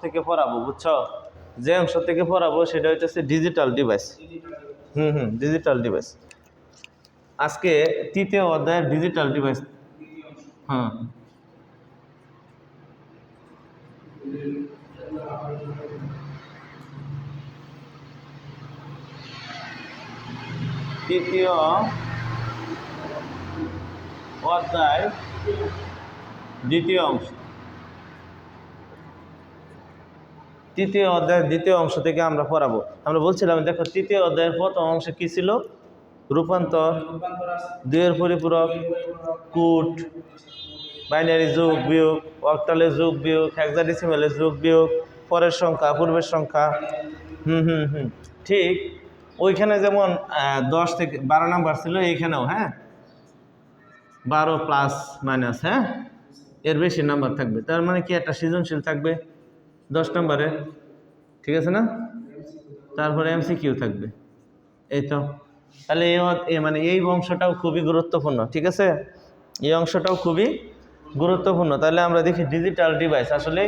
থেকে পড়াবো, বুঝছো? যে অংশ থেকে পড়াবো সেটা হচ্ছে ডিজিটাল ডিভাইস। Digital device. আজকে তৃতীয় অধ্যায়ের ডিজিটাল ডিভাইস। হ্যাঁ, তৃতীয় অধ্যায় দ্বিতীয় অংশ। তৃতীয় অধ্যায়ের দ্বিতীয় অংশ থেকে আমরা পড়াবো। আমরা বলছিলাম, দেখো তৃতীয় অধ্যায়ের প্রথম অংশ কি ছিল? রূপান্তর, দুইয়ের পরিপূরক, কুট, বাইনারি যোগ বিয়োগ, অক্টালের যোগ বিয়োগ, হেক্সাডেসিমালের যোগ বিয়োগ, পরের সংখ্যা পূর্বের সংখ্যা। ঠিক ওইখানে যেমন 10 থেকে 12 নাম্বার ছিল, এইখানেও হ্যাঁ 12 প্লাস মাইনাস, হ্যাঁ এর বেশি নাম্বার থাকবে। তার মানে কি একটা সৃজনশীল থাকবে 10 নম্বরে, ঠিক আছে না? তারপরে এমসিকিউ থাকবে। এই তো, তাহলে মানে এই অংশটাও খুবই গুরুত্বপূর্ণ, ঠিক আছে? এই অংশটাও খুবই গুরুত্বপূর্ণ। তাহলে আমরা দেখি ডিজিটাল ডিভাইস। আসলে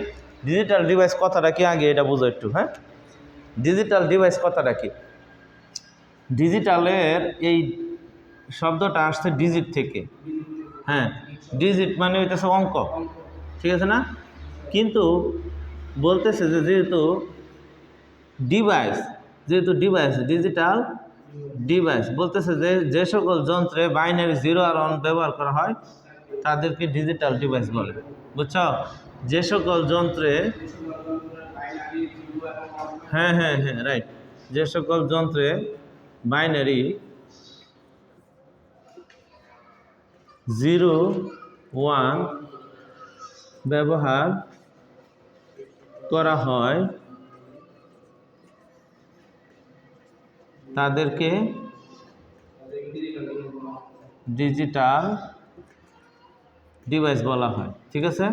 ডিজিটাল ডিভাইস কথাটা কি, আগে এটা বুঝো একটু। হ্যাঁ, ডিজিটাল ডিভাইস কথাটা কি? ডিজিটালের এই শব্দটা আসছে ডিজিট থেকে। হ্যাঁ, ডিজিট মানে হইতেছে অঙ্ক, ঠিক আছে না? কিন্তু বলতেছে যে যেহেতু ডিভাইস, ডিজিটাল ডিভাইস বলতেছে যে সকল যন্ত্রে বাইনারি 0 আর 1 ব্যবহার করা হয় তাদেরকে ডিজিটাল ডিভাইস বলে, বুঝছো? যে সকল যন্ত্রে, হ্যাঁ রাইট, যে সকল যন্ত্রে বাইনারি 0 1 ব্যবহার করা হয় তাদেরকে ডিজিটাল ডিভাইস বলা হয়, ঠিক আছে?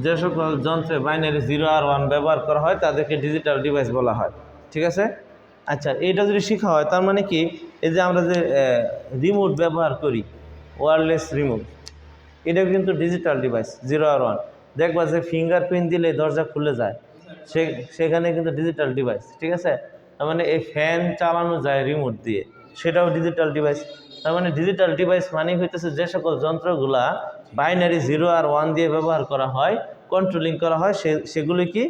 যে সকল যন্ত্রে বাইনারি 0 আর 1 ব্যবহার করা হয় তাদেরকে ডিজিটাল ডিভাইস বলা হয়, ঠিক আছে? আচ্ছা, এইটা যদি শেখা হয় তার মানে কি, এই যে আমরা যে রিমোট ব্যবহার করি, ওয়্যারলেস রিমোট, এটা কিন্তু ডিজিটাল ডিভাইস 0 আর 1। দেখবা যে ফিঙ্গারপ্রিন্ট দিলে দরজা খুলে যায়, সেখানে কিন্তু ডিজিটাল ডিভাইস, ঠিক আছে? তার মানে এই ফ্যান চালানো যায় রিমোট দিয়ে, সেটাও ডিজিটাল ডিভাইস। তার মানে ডিজিটাল ডিভাইস মানে হইতেছে যে সকল যন্ত্রগুলা বাইনারি 0 আর 1 দিয়ে ব্যবহার করা হয়, কন্ট্রোলিং করা হয়, সেগুলি কি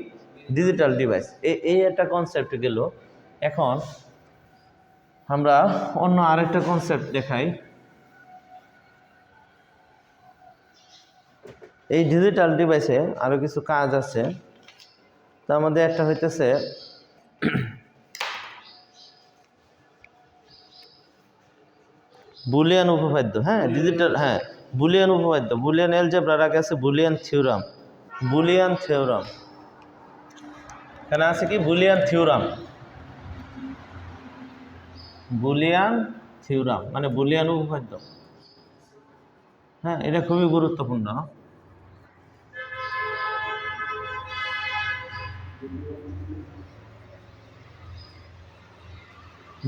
ডিজিটাল ডিভাইস। এই একটা কনসেপ্ট গেল। এখন আমরা অন্য আরেকটা কনসেপ্ট দেখাই। এই ডিজিটাল ডিভাইসে আরও কিছু কাজ আছে। তার মধ্যে একটা হইতেছে বুলিয়ান উপপাদ্য। হ্যাঁ, ডিজিটাল, হ্যাঁ বুলিয়ান উপপাদ্য, বুলিয়ান অ্যালজেব্রার আগে আছে বুলিয়ান থিওরাম। বুলিয়ান থিওরাম এখানে আছে কি? Boolean theorem. বুলিয়ান থিওরাম মানে বুলিয়ান উপপাদ্য। হ্যাঁ, এটা খুবই গুরুত্বপূর্ণ।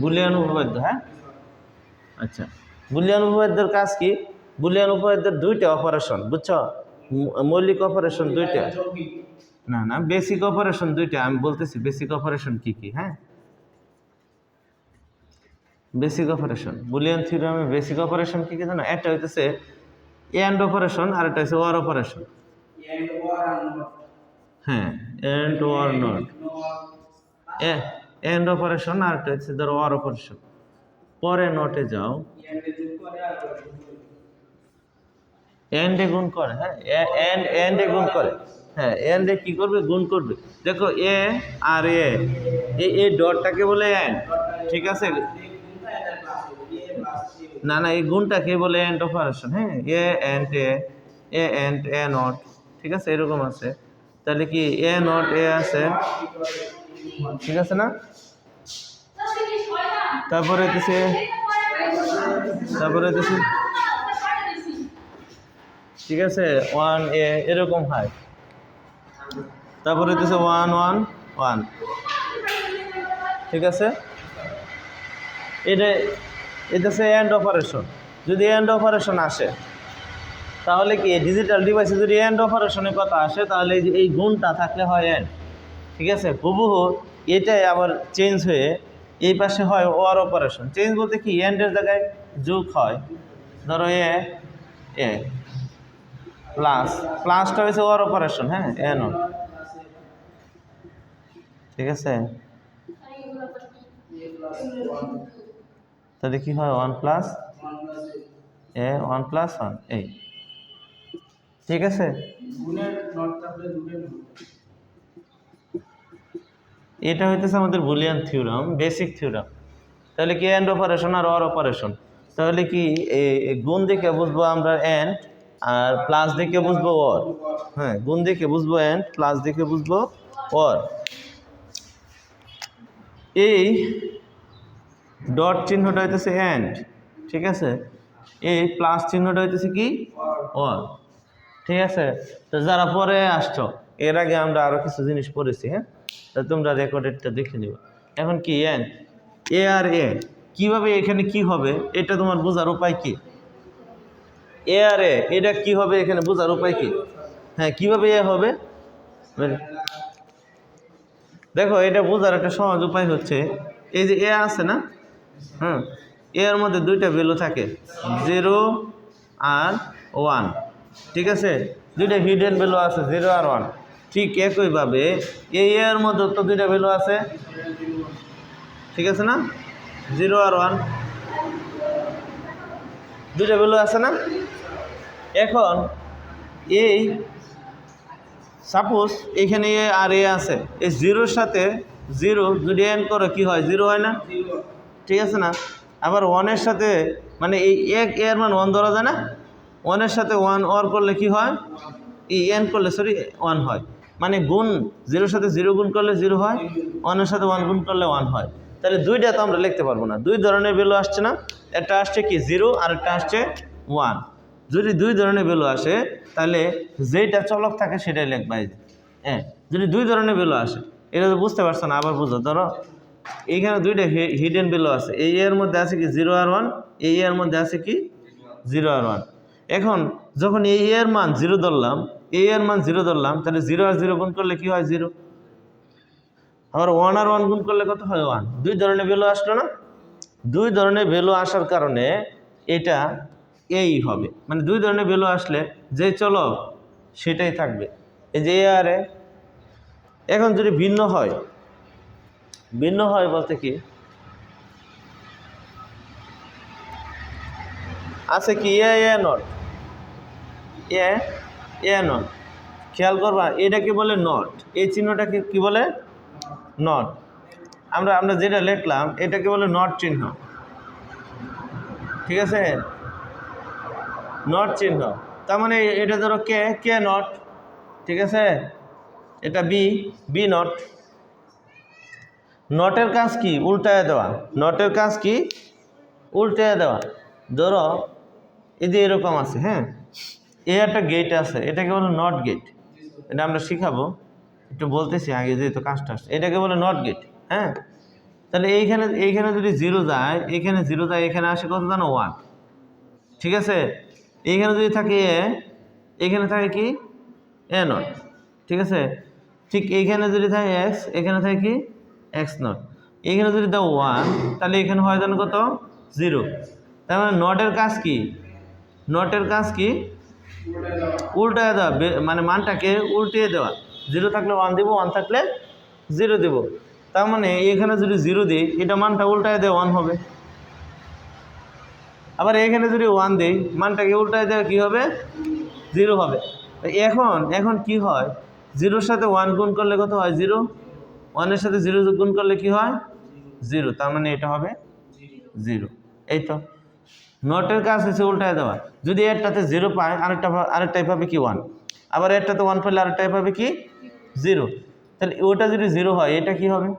বুলিয়ান উপপাদ্য, হ্যাঁ আচ্ছা, বুলিয়ান উপপাদ্যের কাজ কি? বুলিয়ান উপপাদ্যের দুইটা অপারেশন, বুঝছো? মৌলিক অপারেশন দুইটা, না বেসিক অপারেশন দুইটা। আমি বলতেছি বেসিক অপারেশন কি কি। হ্যাঁ, বেসিক অপারেশন বুলিয়ান থিওরামে বেসিক অপারেশন কি কি জানো? একটা হইতেছে এন্ড অপারেশন, আর একটা হচ্ছে ওয়ার অপারেশন। হ্যাঁ, and or not, and operation, আর একটা হচ্ছে ধরো ওয়ার অপারেশন। পরে নটে যাও, এন্ডে গুণ করে। হ্যাঁ, এন্ডে গুণ করে। হ্যাঁ, এন্ডে কি করবে? গুণ করবে। দেখো এ আর এই ডটটাকে বলে এন্ড, ঠিক আছে? না এই গুণটাকে বলে এন্ড অপারেশন। হ্যাঁ, এ এন্ড এ নট, ঠিক আছে? এরকম আছে। তাহলে কি এ নট এ আছে, ঠিক আছে না? তারপরে ঠিক আছে 1 এ এরকম হয়। তারপরে হইতেছে 1 1 1, ঠিক আছে? এটা হচ্ছে এন্ড অপারেশন। যদি এন্ড অপারেশন আসে, তাহলে কি ডিজিটাল ডিভাইসে যদি এন্ড অপারেশনের কথা আসে তাহলে এই গুণটা থাকলে হয় এন্ড, ঠিক আছে। হুবহু এটাই আবার চেঞ্জ হয়ে এই পাশে হয় ওয়ার অপারেশন। চেঞ্জ বলতে কি এন্ডের জায়গায় যোগ হয়, ধরো এ প্লাসটা হয়েছে ওয়ার অপারেশন, হ্যাঁ এন, ঠিক আছে। তাহলে কি হয় 1 প্লাস এ 1 প্লাস 1 এই, ঠিক আছে। এটা হইতেছে আমাদের বুলিয়ান থিওরাম, বেসিক থিওরাম। তাহলে কি এন্ড অপারেশন আর অর অপারেশন, তাহলে কি গুণ দেখে বুঝবো আমরা এন্ড, আর প্লাস দেখে বুঝবো অর। হ্যাঁ, গুণ দেখে বুঝবো এন্ড, প্লাস দেখে বুঝবো অর। এই ডট চিহ্নটা হইতেছে এন্ড, ঠিক আছে। এই প্লাস চিহ্নটা হইতেছে কি অর, ঠিক আছে। তো যারা পরে আসছো, এর আগে আমরা আরো কিছু জিনিস পড়েছি, হ্যাঁ, তো তোমরা রেকর্ডেডটা দেখে নিও। এখন কি এন্ড এ আর এ কিভাবে এখানে কি হবে এটা তোমার বোঝার উপায় কি? এ আর এ এটা কি হবে এখানে বোঝার উপায় কি? হ্যাঁ, কিভাবে এ হবে দেখো, এটা বোঝার একটা সহজ উপায় হচ্ছে এই যে এ আছে না, হুম, এর মধ্যে দুইটা ভ্যালু থাকে 0 আর 1, ঠিক আছে। দুইটা হিডেন ভ্যালু আছে 0 আর 1। ঠিক একইভাবে এই এর মধ্যে তো দুইটা ভ্যালু আছে, ঠিক আছে না, 0 আর 1 দুইটা ভ্যালু আছে না। এখন এই সাপোজ এখানে এ আর এ আছে, এই 0-র সাথে 0 যদি এন্ড করে কি হয় 0 হয় না, ঠিক আছে না। আবার 1-এর সাথে মানে এই এক এর মান 1 ধরা যায় না, 1-এর সাথে 1 অর করলে কি হয়, এই এন্ড করলে 1 হয়। মানে গুণ 0-র সাথে 0 গুণ করলে 0 হয়, 1-এর সাথে 1 গুণ করলে 1 হয়। তাহলে দুইটা তো আমরা লিখতে পারবো না, দুই ধরনের ভ্যালু আসছে না, একটা আসছে কি 0 আর একটা আসছে 1। যদি দুই ধরনের ভ্যালু আসে তাহলে যেটা চলক থাকে সেটাই লিখবা। এই যে হ্যাঁ, যদি দুই ধরনের ভ্যালু আসে, এটা তো বুঝতে পারছো না, আবার বুঝো। ধরো এইখানে দুইটা হিডেন ভ্যালু আছে, এই এর মধ্যে আছে কি 0 আর 1, এই এর মধ্যে আছে কি 0 আর 1। এখন যখন এই এর মান 0 ধরলাম, এই এর মান 0 ধরলাম, তাহলে 0 আর 0 গুণ করলে কি হয় 0, আবার 1 আর 1 গুণ করলে কত হয় 1। দুই ধরনের ভ্যালু আসলো না, দুই ধরনের ভ্যালু আসার কারণে এটা এই হবে, মানে দুই ধরনের ভ্যালু আসলে যে চলক সেটাই থাকবে, এই যে এ আর এ। এখন যদি ভিন্ন হয়, ভিন্ন হয় বলতে কি আছে কি এ নট, এ নট, খেয়াল করবা এটাকে বলে নট, এই চিহ্নটাকে কি বলে নট। আমরা আমরা যেটা লিখলাম এটাকে বলে নট চিহ্ন, ঠিক আছে, নট চিহ্ন। তার মানে এটা ধরো কে নট, ঠিক আছে, এটা বি নট। নটের কাজ কি উল্টায় দেওয়া, নটের কাজ কি উল্টায় দেওয়া। ধরো এই যে এরকম আছে, হ্যাঁ, এই একটা গেট আছে, এটাকে বলে নট গেট, এটা আমরা শিখাবো, একটু বলতেছি আগে যেহেতু কাজটা আসছে। এটাকে বলে নট গেট, হ্যাঁ। তাহলে এইখানে যদি 0 যায়, এখানে 0 যায়, এখানে আসে কত জানো 1, ঠিক আছে। এইখানে যদি থাকে এ, এখানে থাকে কি এ নট, ঠিক আছে। ঠিক এইখানে যদি থাকে এক্স, এখানে থাকে কি এক্স নট। এখানে যদি দাও 1, তাহলে এখানে হয় জানো কত 0। তার মানে নটের কাজ কি, নটের কাজ কি উল্টায় দেওয়া, মানে মানটাকে উল্টিয়ে দেওয়া। 0 থাকলে 1 দেবো, 1 থাকলে 0 দেবো। তার মানে এখানে যদি 0 দিই, এটা মানটা উল্টায় দেওয়া 1 হবে। আবার এখানে যদি 1 দিই, মানটাকে উল্টায় দেওয়া কী হবে 0 হবে। এখন কি হয়, 0-র সাথে 1 গুণ করলে কত হয় 0, 1-এর সাথে 0 গুণ করলে কি হয় 0, তার মানে এটা হবে 0। এই তো নটের কাজ হচ্ছে উল্টায় দেওয়া। যদি একটাতে 0 পায়, আরেকটাই পাবে কি 1, আবার একটাতে 1 পেলে আরেকটাই পাবে কি 0। তাহলে ওটা যদি 0 হয় এটা কি হবে,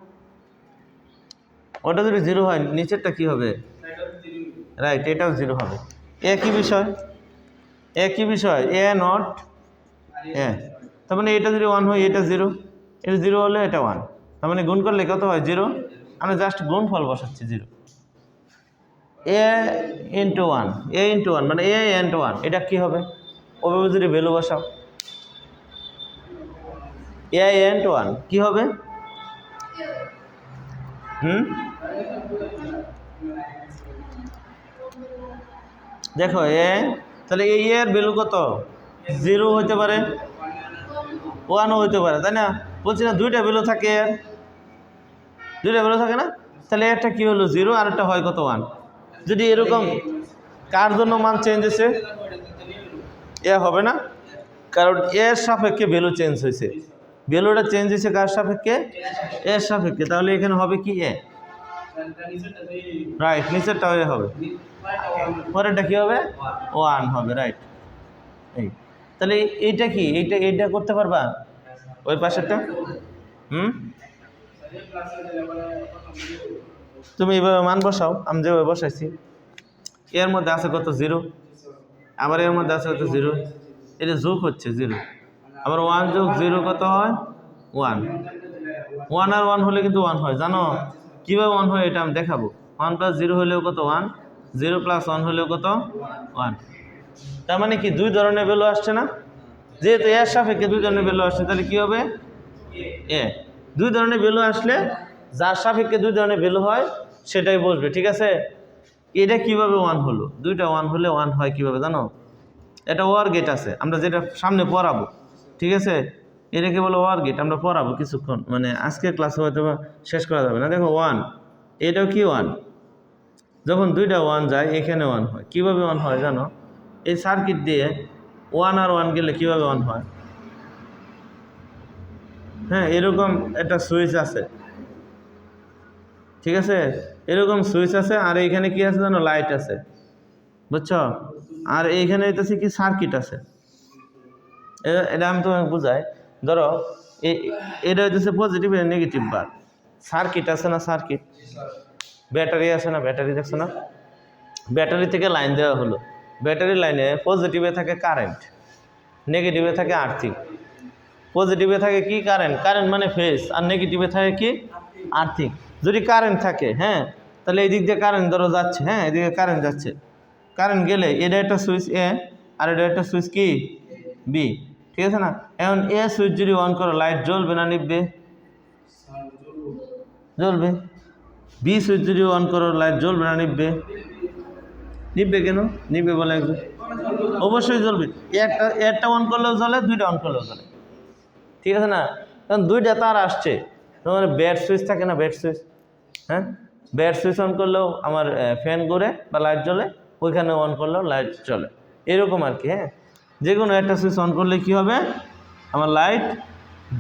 ওটা যদি 0 হয় নিচেরটা কি হবে, রাইট, এটাও 0 হবে। একই বিষয় এ নট এ। তার মানে এটা যদি 1 হয় এটা 0, এটা 0 হলে এটা 1, তার মানে গুণ করলে কত হয় 0। আমরা জাস্ট গুণফল বসাচ্ছি 0, এ ইন্টু 1 মানে এ ইন্টু 1, এটা কি হবে ওভাবে যদি ভ্যালু বসাও এ এন্ড 1 কি হবে? দেখো এ, তাহলে এই এর ভ্যালু কত? 0 হইতে পারে, 1ও হইতে পারে, তাই না? বলছি না দুইটা ভ্যালু থাকে, এর দুইটা ভ্যালু থাকে না? তাহলে একটা কি হলো 0 আর একটা হয় কত 1। যদি এরকম কার জন্য মান চেঞ্জ হয়েছে? এ হবে না, কারণ এর সাপেক্ষে ভ্যালু চেঞ্জ হয়েছে, ভ্যালুটা চেঞ্জ হয়েছে কার সাপেক্ষে? এর সাপেক্ষে। তাহলে এখানে হবে কি এ, রাইট, নিচেরটা এ হবে, পরেরটা কি হবে? 1 হবে, রাইট। এই তাহলে এইটা কি, এইটা করতে পারবা ওই পাশেরটা? তুমি এইভাবে মান বসাও, আমি যেভাবে বসাইছি। এর মধ্যে আছে কত? 0, আবার এর মধ্যে আছে কত? 0, এটা যোগ হচ্ছে 0, আবার 1 যোগ 0 কত হয়? 1। 1 আর 1 হলে কিন্তু 1 হয়, জানো কীভাবে 1 হয়? এটা আমি দেখাবো। 1 প্লাস 0 হলেও কত? 1, 0 প্লাস 1 হলেও কত? 1। তার মানে কি দুই ধরনের ভ্যালু আসছে না? যেহেতু এর সাপেক্ষে দুই ধরনের ভ্যালু আসছে, তাহলে কি হবে? এ। দুই ধরনের ভ্যালু আসলে যার সাপেক্ষে দুই ধরনের ভ্যালু হয় সেটাই বসবে, ঠিক আছে? এটা কিভাবে 1 হলো? দুইটা 1 হলে 1 হয় কিভাবে জানো? এটা ওয়ার গেট আছে, আমরা যেটা সামনে পড়াবো, ঠিক আছে? এটাকে বলো ওয়ার গেট, আমরা পড়াবো কিছুক্ষণ, মানে আজকের ক্লাসে হয়তো শেষ করা যাবে না। দেখো 1, এটাও কি 1, যখন দুইটা 1 যায় এখানে 1 হয়। কিভাবে 1 হয় জানো? এই সার্কিট দিয়ে 1 আর 1 গেলে কিভাবে 1 হয়? হ্যাঁ, এরকম একটা সুইচ আছে, ঠিক আছে? এরকম সুইচ আছে, আর এইখানে কি আছে জানো? লাইট আছে, বুঝছো? আর এইখানে হইতেছে কি সার্কিট আছে। এটা আমি তোমাকে বুঝাই। ধরো এটা হইতেছে পজিটিভ আর নেগেটিভ বার। সার্কিট আছে না? সার্কিট, ব্যাটারি আছে না? ব্যাটারি দেখছো না? ব্যাটারি থেকে লাইন দেওয়া হলো, ব্যাটারি লাইনে পজিটিভে থাকে কারেন্ট, নেগেটিভে থাকে আর্থিং। পজিটিভে থাকে কি? কারেন্ট, কারেন্ট মানে ফেজ, আর নেগেটিভে থাকে কি? আর্থিং। যদি কারেন্ট থাকে, হ্যাঁ, তাহলে এই দিক দিয়ে কারেন্ট ধরো যাচ্ছে, হ্যাঁ, এদিকে কারেন্ট যাচ্ছে, কারেন্ট গেলে এটা একটা সুইচ এ আর এটা একটা সুইচ কি? বি, ঠিক আছে না? এখন এ সুইচ যদি অন করো, লাইট জ্বলবে না নিববে? জ্বলবে। বি সুইচ যদি অন করো, লাইট জ্বলবে না নিববে? নিববে। কেন নিববে বলে একজন? অবশ্যই জ্বলবে। একটা অন করলেও জ্বলে, দুইটা অন করলেও জ্বলে, ঠিক আছে না? কারণ দুইটা তার আসছে। তোমার ব্যাট সুইচ থাকে না? ব্যাট সুইচ, হ্যাঁ, ব্যাট সুইচ অন করলেও আমার ফ্যান ঘুরে বা লাইট জ্বলে, ওইখানে অন করলেও লাইট জ্বলে, এরকম আর কি। হ্যাঁ, যে কোনো একটা সুইচ অন করলে কি হবে? আমার লাইট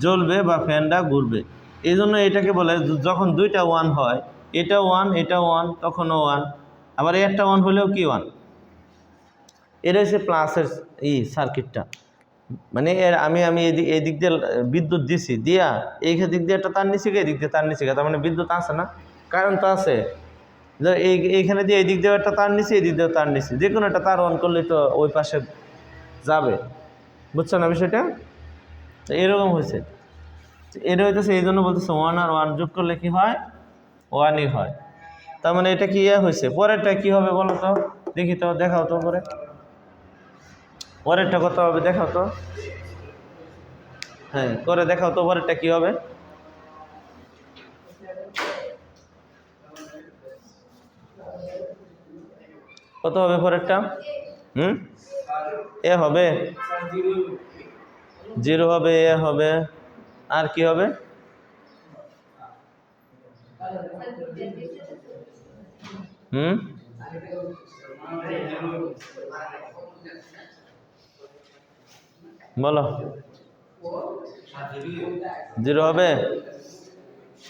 জ্বলবে বা ফ্যানটা ঘুরবে। এই জন্য এটাকে বলে যখন দুইটা 1 হয়, এটা 1 এটা 1, তখনও 1, আবার একটা 1 হলেও কি 1। এটা হচ্ছে প্লাসের সার্কিটটা। মানে আমি এদিক দিয়ে বিদ্যুৎ দিছি, দিয়া এই দিক দিয়ে একটা তার নিচে, এই দিক দিয়ে তার নিচে, তার মানে বিদ্যুৎ আছে না? কারেন্ট তো আছে। এইখানে দিয়ে এই দিক দিয়ে একটা তার নিচে, এই দিক দিয়ে তার নিচে, যে কোনো একটা তার অন করলে তো ওই পাশে যাবে, বুঝছো না বিষয়টা? তো এরকম হয়েছে, এটা হইতেছে এই জন্য বলতেছে 1 আর 1 যোগ করলে কি হয়? 1ই হয়। তার মানে এটা কি হয়েছে। পরেরটা কি হবে বলো তো দেখি, তো দেখাও তো পরেরটা কত হবে দেখাও তো। হ্যাঁ, করে দেখাও তো পরেরটা কি হবে। কত হবে পরেরটা? এ হবে, 0 হবে, এ হবে, আর কি হবে? বলো, 0 হবে?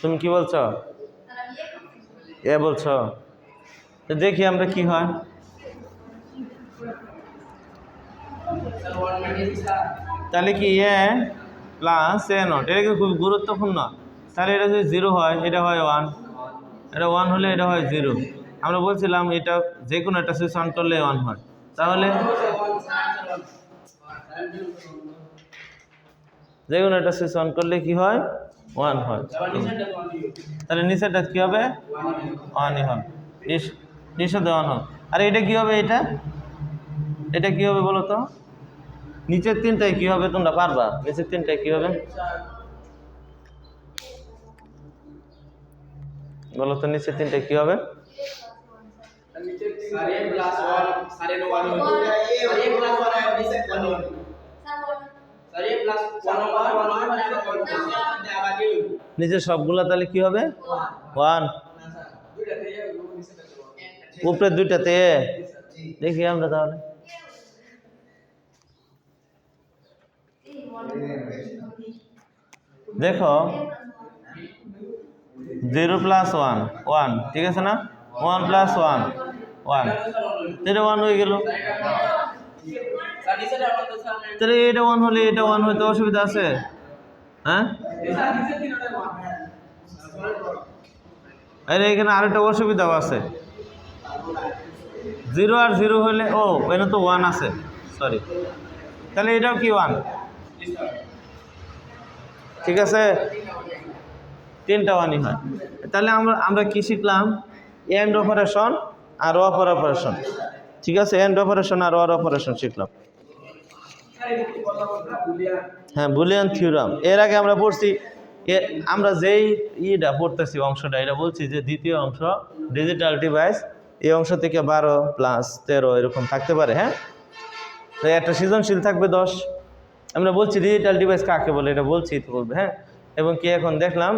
তুমি কি বলছো? এ বলছো? তো দেখি আমরা কি হয়। তাহলে কি এ প্লাস এ নট, এটা কি খুব গুরুত্বপূর্ণ। তাহলে এটা যদি 0 হয়, এটা হয় 1, এটা 1 হলে এটা হয় 0। আমরা বলছিলাম এটা যে কোনো একটা সুইচ অন করলে 1 হয়, তাহলে যে কোনো একটা সুইচ অন করলে কি হয়? 1 হয়। তাহলে নিচেরটা কি হবে? 1ই হবে, নিচে 1 হবে। আর এটা কি হবে? এটা কি হবে বলো তো? নিচের তিনটায় কি হবে তোমরা পারবা? নিচের তিনটায় কি হবে বলো তো? নিচের তিনটায় কি হবে? নিচে সবগুলা তাহলে কি হবে? 1। উপরে দুইটাতে দেখি আমরা তাহলে। দেখো 0 + 1 1, ঠিক আছে না? 1 + 1 1, এটা 1 হয়ে গেল। তাহলে এটা 1 হলে এটা 1 হইতে অসুবিধা আছে? হ্যাঁ, আরে এখানে আরেকটা অসুবিধাও আছে। 0 আর 0 হলে এখানে তো 1 আছে, সরি। তাহলে এটাও কি 1? ঠিক আছে, তিনটা 1ই হয়। তাহলে আমরা কি শিখলাম? এন্ড অপারেশন আর অপার অপারেশন, ঠিক আছে? এন্ড অপারেশন আর অর অপারেশন শিখলাম। হ্যাঁ, বুলিয়ান থিওরাম এর আগে আমরা পড়ছি। আমরা যেই পড়তেছি অংশটা, এটা বলছি যে দ্বিতীয় অংশ ডিজিটাল ডিভাইস, এই অংশ থেকে 12 + 13 এরকম থাকতে পারে। হ্যাঁ, তো একটা সৃজনশীল থাকবে 10। আমরা বলছি ডিজিটাল ডিভাইস কাকে বলে, এটা বলছি তো বলবে। হ্যাঁ, এবং কি এখন দেখলাম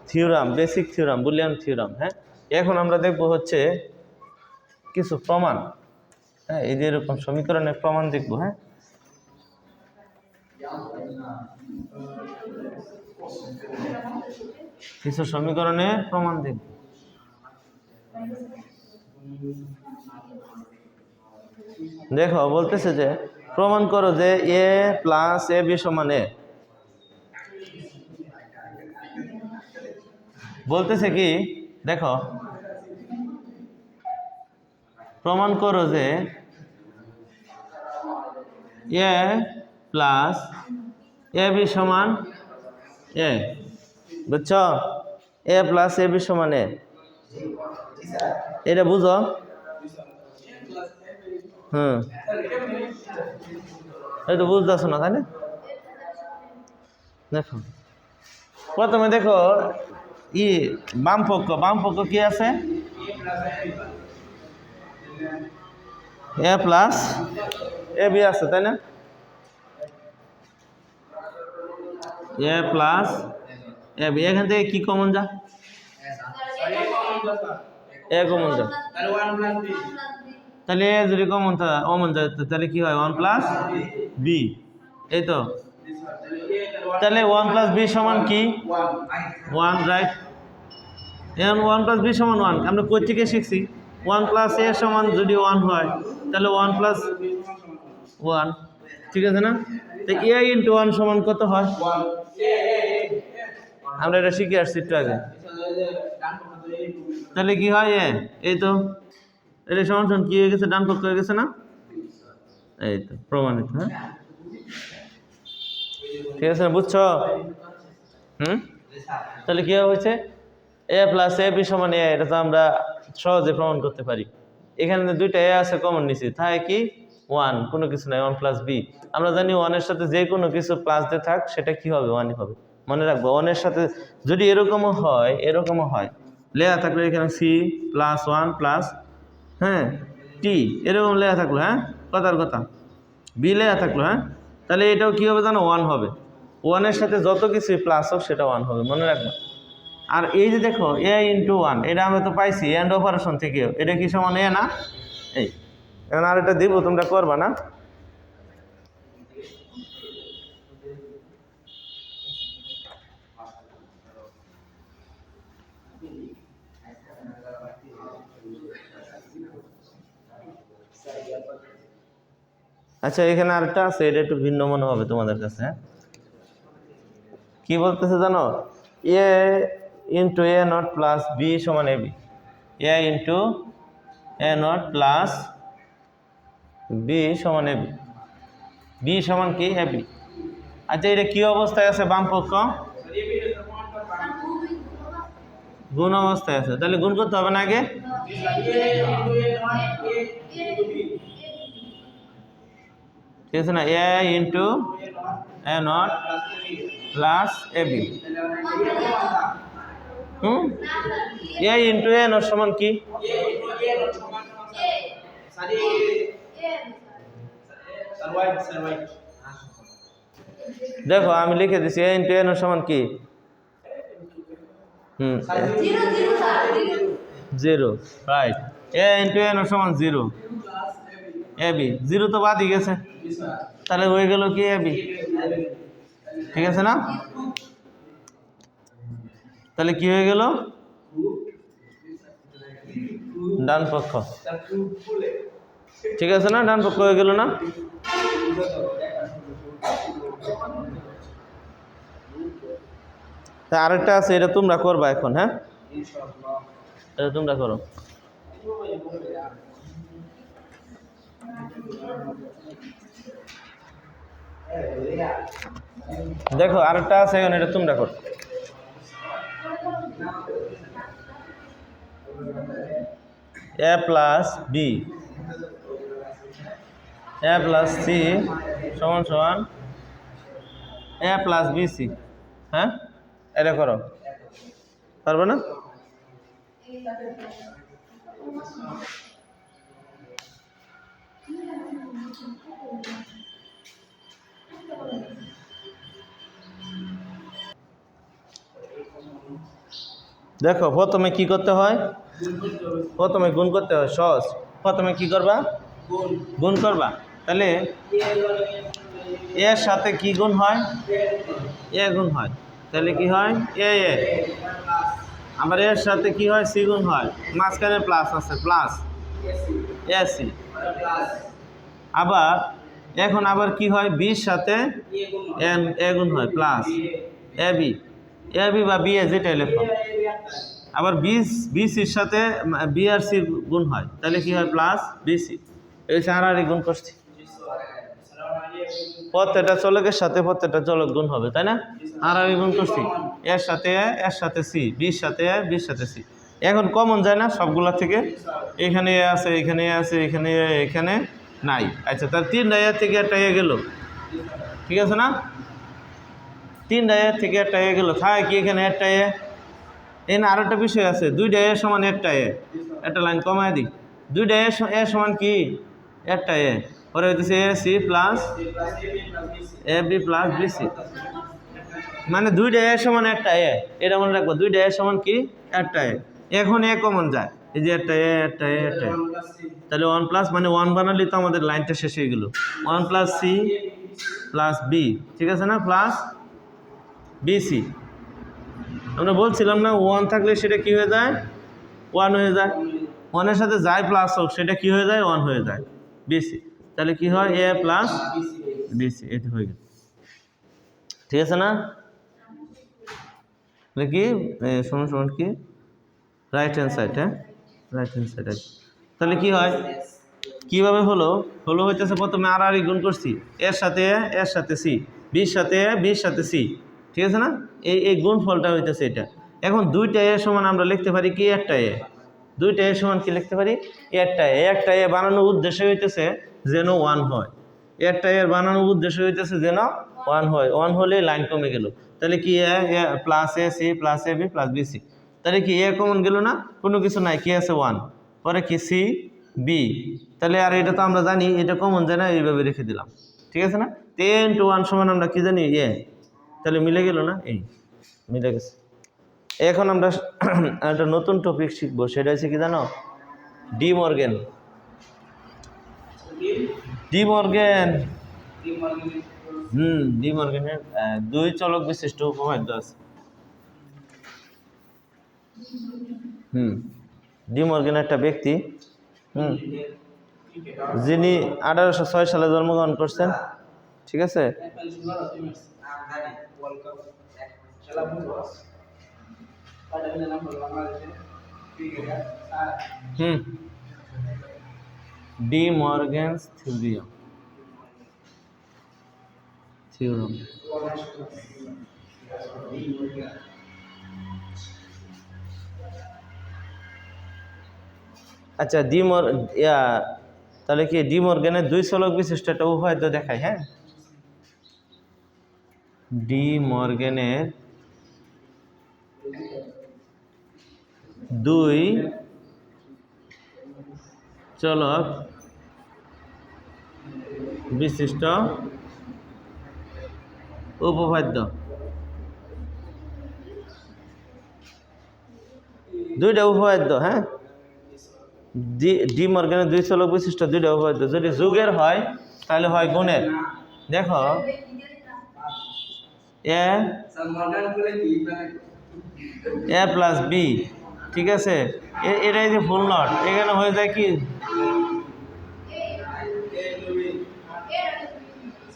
theorem, basic theorem, Boolean theorem. হ্যাঁ, এখন আমরা দেখব হচ্ছে কিছু প্রমাণ। হ্যাঁ, এই যে এরকম সমীকরণের প্রমাণ দেখব। হ্যাঁ, কিছু সমীকরণে প্রমাণ দেখব। দেখো বলতেছে যে প্রমাণ করো যে a + ab = a। বলতেছে কি, দেখো প্রমাণ করো যে a + ab = a। বুঝছো? a + ab = a, এটা বুঝো। এই তো বুঝতেছো না, তাই না? দেখো প্রথমে দেখো বাম পক্ষ কি আছে? a + ab আছে, তাই না? a + ab, এখান থেকে কি কমন যা? a কমন যা, তাহলে a যদি কমন যায় তাহলে কি হয়? 1 + b, এই তো। তাহলে 1 + b = কি? 1, রাইট। এখন 1 + b = 1 আমরা কই থেকে শিখছি? 1 + a = যদি 1 হয় তাহলে 1 + 1, ঠিক আছে না? তো a × 1 = কত হয়? আমরা এটা শিখে আসছি একটু আগে। তাহলে কি হয়? এই তো এটা সমান কি হয়ে গেছে? ডান পক্ষ হয়ে গেছে না? এই তো প্রমাণিত। হ্যাঁ, ঠিক আছে, বুঝছো? তাহলে কি হয়েছে? a + ab = a, এটা তো আমরা সহজে প্রমাণ করতে পারি। এখানে দুইটা a আছে, কমন নিছি, তাই কি 1, কোনো কিছু নাই। 1 + b, আমরা জানি 1 এর সাথে যে কোনো কিছু প্লাস দিয়ে থাক সেটা কি হবে? 1ই হবে। মনে রাখবো, 1 এর সাথে যদি এরকমও হয় লেয়া থাকলে এখানে c + 1 + হ্যাঁ t এরকম লেয়া থাকলো। হ্যাঁ, কথার কথা b লেয়া থাকলো। হ্যাঁ, তাহলে এটাও কি হবে জানো? 1 হবে। 1 এর সাথে যত কিছু প্লাস হোক সেটা 1 হবে, মনে রাখবো। আর এই যে দেখো a × 1, এটা আমরা তো পাইছি এন্ড অপারেশন থেকে, এটা কি সমান a না? এই এখন আর এটা দিব, তোমরা করবা না? আচ্ছা, এখানে আরেকটা আছে, এটা একটু ভিন্ন মনে হবে তোমাদের কাছে। হ্যাঁ, কি বলতেছে জানো? a × a0 + b = ab, a × a0 + b = ab, b সমান কি? ab। আচ্ছা, এটা কি অবস্থায় আছে? বাম পক্ষ গুণ অবস্থায় আছে, তাহলে গুণ করতে হবে না আগে? ঠিক ঠিক আছে না, A into A not plus A B. A into A not সমান কি? দেখো আমি লিখে দিছি এ ইন্টু এ নট সমান কি? Zero, right. A into A not সমান জিরো, এ বি। জিরো তো বাদই গেছে, তাহলে হয়ে গেল কি এ বি। ঠিক আছে না? তাহলে কি হয়ে গেল? ডান পক্ষ। ঠিক আছে না, ডান পক্ষ হয়ে গেল না? তা আরেকটা আছে, এটা তোমরা করবা এখন। হ্যাঁ, এটা তোমরা করো। দেখো আরেকটা আছে এখন, এটা তোমরা করো। এ plus B A plus C সমান সমান এ প্লাস বি সি। হ্যাঁ, এটা করো, পারবে না? দেখো প্রথমে কি করতে হয়? প্রথমে গুণ করতে হয়, সহজ। প্রথমে কি করবা? গুণ করবা। তাহলে এর সাথে কি গুণ হয়? এ গুণ হয়। তাহলে কি হয়? এ এ। আবার এর সাথে কি হয়? সি গুণ হয়। মাঝখানে প্লাস আছে, প্লাস এ সি। আবার এখন আবার কি হয়? বির সাথে এ গুণ হয়, plus A B. A B বা বি এ যেটাই লেখো। আবার বিসির সাথে বি আর সি গুণ হয়, তাহলে কি হয়? Plus BC. এই হারাহারি গুণ করছি, প্রত্যেকটা চলকের সাথে প্রত্যেকটা চলক গুণ হবে, তাই না? হারাহারি গুণ করছি, এর সাথে এর সাথে সি, বির সাথে বির সাথে সি। এখন কমন যায় না সবগুলা থেকে? এখানে এ আছে, এখানে এ আছে, এখানে এখানে নাই। আচ্ছা, তার তিনটা এর থেকে একটা এ গেল। ঠিক আছে না? তিনটা এর থেকে একটা এ গেল, থাকে কি এখানে একটা এ। এখানে আরো একটা বিষয় আছে, দুইটা এ সমান একটা এ। একটা লাইন কমায় দিই, দুইটা এ সমান কি? একটা এ। পরে হইতেছে A C plus A B plus B C. মানে দুইটা এ সমান একটা এ, এটা মনে রাখবো। দুইটা এ সমান কি? একটা এ। এখন এ কমন যায়, এই যে একটা এ একটা এ একটা এ। তাহলে ওয়ান প্লাস, মানে ওয়ান বানালে তো আমাদের লাইনটা শেষ হয়ে গেল। One plus C plus B, ঠিক আছে না? Plus B C. আমরা বলছিলাম না, ওয়ান থাকলে সেটা কি হয়ে যায়? ওয়ান হয়ে যায়। ওয়ানের সাথে যাই প্লাস হোক সেটা কি হয়ে যায়? ওয়ান হয়ে যায়, বিসি। তাহলে কি হয়? এ প্লাস বিসি, এটা হয়ে গেল। ঠিক আছে না? কি সমান সমান কি? Right hand side. হ্যাঁ, রাইট হ্যান্ড সাইড আছে। তাহলে কি হয়? কিভাবে হলো? হলো হইতেছে প্রথমে আর গুণ করছি, এর সাথে এর সাথে সি, বির সাথে বির সাথে সি। ঠিক আছে না? এই গুণ ফলটা হইতেছে এটা। এখন দুইটা এ সমান আমরা লিখতে পারি কি? একটা এ। দুইটা এ সমান কি লিখতে পারি? একটা এ। একটা এ বানানোর উদ্দেশ্য হইতেছে যেন ওয়ান হয়। একটা এর বানানোর উদ্দেশ্য হইতেছে যেন ওয়ান হয়। ওয়ান হলে লাইন কমে গেল। তাহলে কি? A plus A C plus A B plus B C. তাহলে কি এ কমন গেল না? কোনো কিছু নাই, কি আছে? ওয়ান। পরে কি? C B. তাহলে আর এটা তো আমরা জানি এটা কমন যায় না, এইভাবে রেখে দিলাম। ঠিক আছে না? 10 to 1 সমান আমরা কি জানি? এ। তাহলে মিলে গেল না? এই মিলে গেছে। এখন আমরা একটা নতুন টপিক শিখবো, সেটা হচ্ছে কি জানো? De Morgan. De Morgan De মর্গেনের দুই চলক বিশিষ্ট উপপাদ্য আছে। ডি মর্গেন একটা ব্যক্তি, যিনি 1806 সালে জন্মগ্রহণ করছেন। ঠিক আছে? De Morgan's theorem. আচ্ছা, তাহলে কি ডি মর্গানের 2 চলক বিশিষ্ট একটা উপপাদ্য দেখাই। হ্যাঁ, ডি মর্গানের 2 চলক বিশিষ্ট উপপাদ্য, দুইটা উপপাদ্য। হ্যাঁ, ডি মর্গানের 2 চলক বিশিষ্ট দুইটা উপপাদ্য যদি যোগের হয় তাহলে হয় গুণের। দেখো এ প্লাস বি, ঠিক আছে, এটাই যে ফুল নট, এখানে হয়ে যায় কি,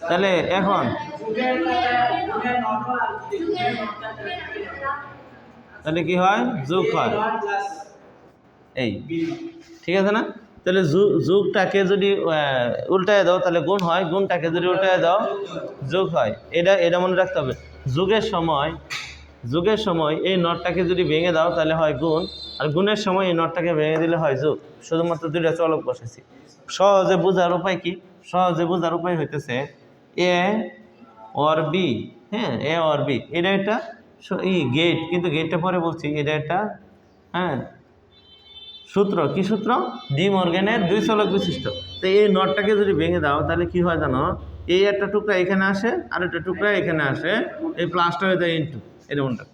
তাহলে এখন তাহলে কি হয়, যোগ হয় এই, ঠিক আছে না? তাহলে যোগটাকে যদি উল্টায় দাও তাহলে গুণ হয়, গুণটাকে যদি উল্টায় দাও যোগ হয়। এটা মনে রাখতে হবে। যোগের সময় এই নটটাকে যদি ভেঙে দাও তাহলে হয় গুণ, আর গুণের সময় এই নটটাকে ভেঙে দিলে হয় যোগ। শুধুমাত্র দুইটা চলক বসেছি। সহজে বোঝার উপায় কি? সহজে বোঝার উপায় হইতেছে এ অর বি। হ্যাঁ, এ অর বি, এটা একটা গেট, কিন্তু গেটটা পরে বলছি। এটা একটা সূত্র। কি সূত্র? ডি মর্গানের 2 চলক বিশিষ্ট। তো এই নটটাকে যদি ভেঙে দাও তাহলে কি হয় জানো, এই একটা টুকরা এখানে আসে আর একটা টুকরা এখানে আসে, এই প্লাসটা হয়ে যায় ইনটু এরকমটা,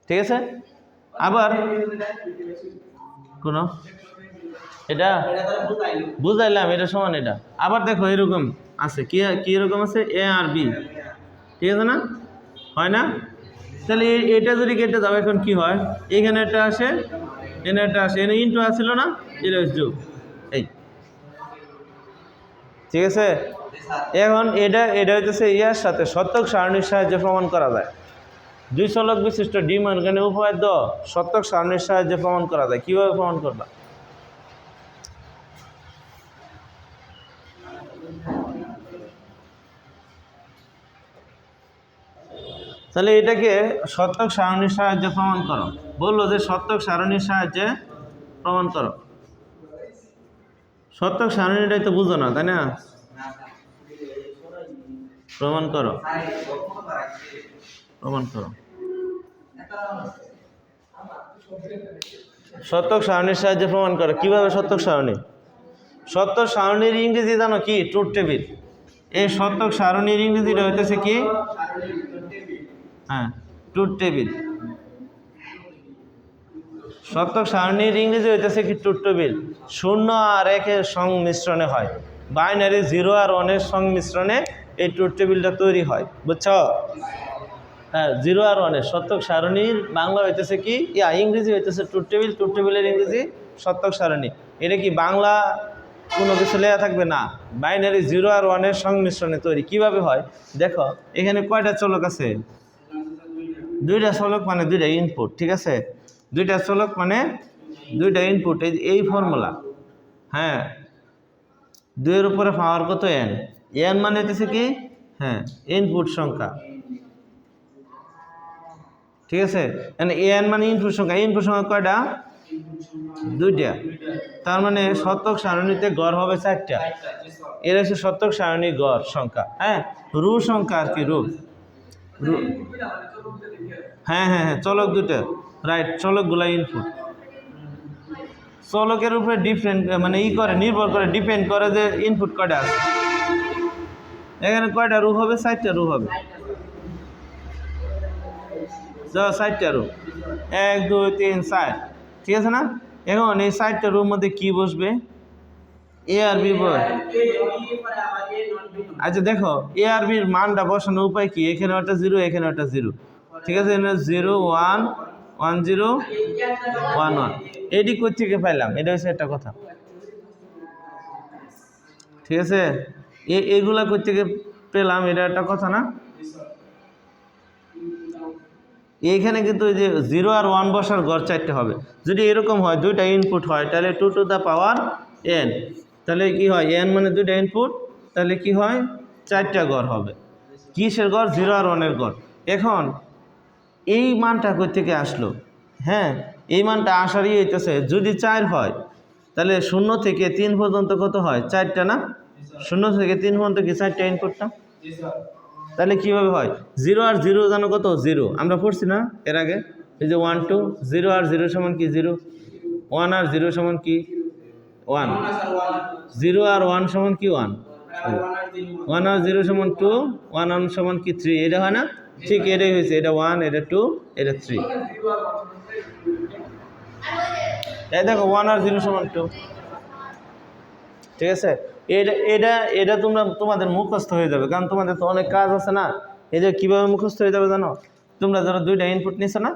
ঠিক আছে? আবার কোন এটা বুঝাইলাম, এটা সমান এটা। আবার দেখো এরকম আছে, কি এরকম আছে, এ আর বি, ঠিক আছে না? হয় না? তাহলে এটা যদি কেটে দাও এখন কি হয়, এখানে একটা আসে এখানে একটা আসে, এখানে ইনটু আসছিল না, এটা যোগ, এই, ঠিক আছে? এখন এটা হইতেছে ইয়ার সাথে সত্যক সারণীর সাহায্যে প্রমাণ করা যায়। 2 চলক বিশিষ্ট ডি মর্গানের উপপাদ্য সত্যক সারণীর সাহায্যে প্রমাণ করা যায়। কিভাবে প্রমাণ করবা? তাহলে এটাকে সত্যক সারণীর সাহায্যে প্রমাণ করো। বললো যে সত্যক সারণীর সাহায্যে প্রমাণ করো। সত্যক সারণীটাই তো বুঝো না, তাই না? প্রমাণ করো, প্রমাণ করো। সত্যক সারণীর সাহায্যে প্রমাণ করো। কিভাবে সত্যক সারণী? সত্যক সারণীর ইংরেজি জানো কি? Truth table. এই সত্যক সারণীর ইংরেজিটা হইতেছে কি? হ্যাঁ, ট্রুথ টেবিল। সত্যক সারণীর ইংরেজি হইতেছে কি? Truth table. 0 আর 1 এর সংমিশ্রণে হয়, বাইনারি 0 আর 1 এর সংমিশ্রণে এই ট্রুথ টেবিলটা তৈরি হয়, বুঝছো? হ্যাঁ, 0 আর 1 এর সত্যক সারণীর বাংলা হইতেছে কি, ইংরেজি হইতেছে ট্রুথ টেবিল। ট্রুথ টেবিলের ইংরেজি সত্যক সারণী। এটা কি বাংলা কোনো কিছু লেখা থাকবে না, বাইনারি 0 আর 1 এর সংমিশ্রণে তৈরি। কিভাবে হয় দেখো, এখানে কয়টা চলক আছে? 2টা চলক মানে 2টা ইনপুট, ঠিক আছে? 2টা চলক মানে 2টা ইনপুট, এই ফর্মুলা। হ্যাঁ, 2 এর উপরে পাওয়ার কত? n। n মানে হচ্ছে কি? হ্যাঁ, ইনপুট সংখ্যা, ঠিক আছে? মানে n মানে ইনপুট সংখ্যা। ইনপুট সংখ্যা কয়টা? 2টা। তার মানে সত্যক সারণীতে গড় হবে 4টা। এর হচ্ছে সত্যক সারণীর গড় সংখ্যা। হ্যাঁ, রু সংখ্যা আর কি, রু। হ্যাঁ হ্যাঁ হ্যাঁ, চলক 2টা, রাইট। চলকগুলা ইনপুট। চলকের উপরে মানে নির্ভর করে, ডিপেন্ড করে যে ইনপুট কয়টা আছে। এখানে কয়টা রু হবে? 4টা রু হবে। 4টা রু, 1 2 3 4, ঠিক আছে না? এখন এই 4টা রুর মধ্যে কি বসবে? এ আর বি। আচ্ছা দেখো, এ আর বির মানটা বসানোর উপায় কি? এখানে একটা 0, এখানে একটা 0, ঠিক আছে? 0 1 1 0 1 1। এটি কোথা থেকে পাইলাম? এটা হচ্ছে একটা কথা, ঠিক আছে? এগুলা কোথা থেকে পেলাম? এটা একটা কথা না? এইখানে কিন্তু এই যে 0 আর 1 বসার গড় 4টে হবে। যদি এরকম হয় 2টা ইনপুট হয় তাহলে 2 টু দ্য পাওয়ার n। তাহলে কি হয়? n মানে 2টা ইনপুট, তাহলে কি হয়? 4টা গড় হবে। কিসের গড়? 0 আর 1 এর গড়। এখন এই মানটা কোথা থেকে আসলো? হ্যাঁ, এই মানটা আসারই হইতেছে যদি 4 হয় তাহলে 0 থেকে 3 পর্যন্ত কত হয়? 4টা না? 0 থেকে 3 পর্যন্ত কি 4টা ইনপুট না? তাহলে কিভাবে হয়? 0 আর 0 জানো কত? 0 আমরা পড়ছি না এর আগে? এই যে 1 2, 0 আর 0 সমান কি 0, 1 আর 0 সমান কি 1, 0 আর 1 সমান কি 1, 1 আর 0 সমান 2, 1 আর 1 সমান কি 3, এটা হয় না? ঠিক এটাই হয়েছে, এটা 1, এটা 2, এটা 3। এই দেখো 1 আর 0 সমান 2, ঠিক আছে? এটা এটা এটা তোমাদের মুখস্থ হয়ে যাবে, কারণ তোমাদের তো অনেক কাজ আছে না। এই যে কীভাবে মুখস্থ হয়ে যাবে জানো? তোমরা যারা 2টা ইনপুট নিছো না,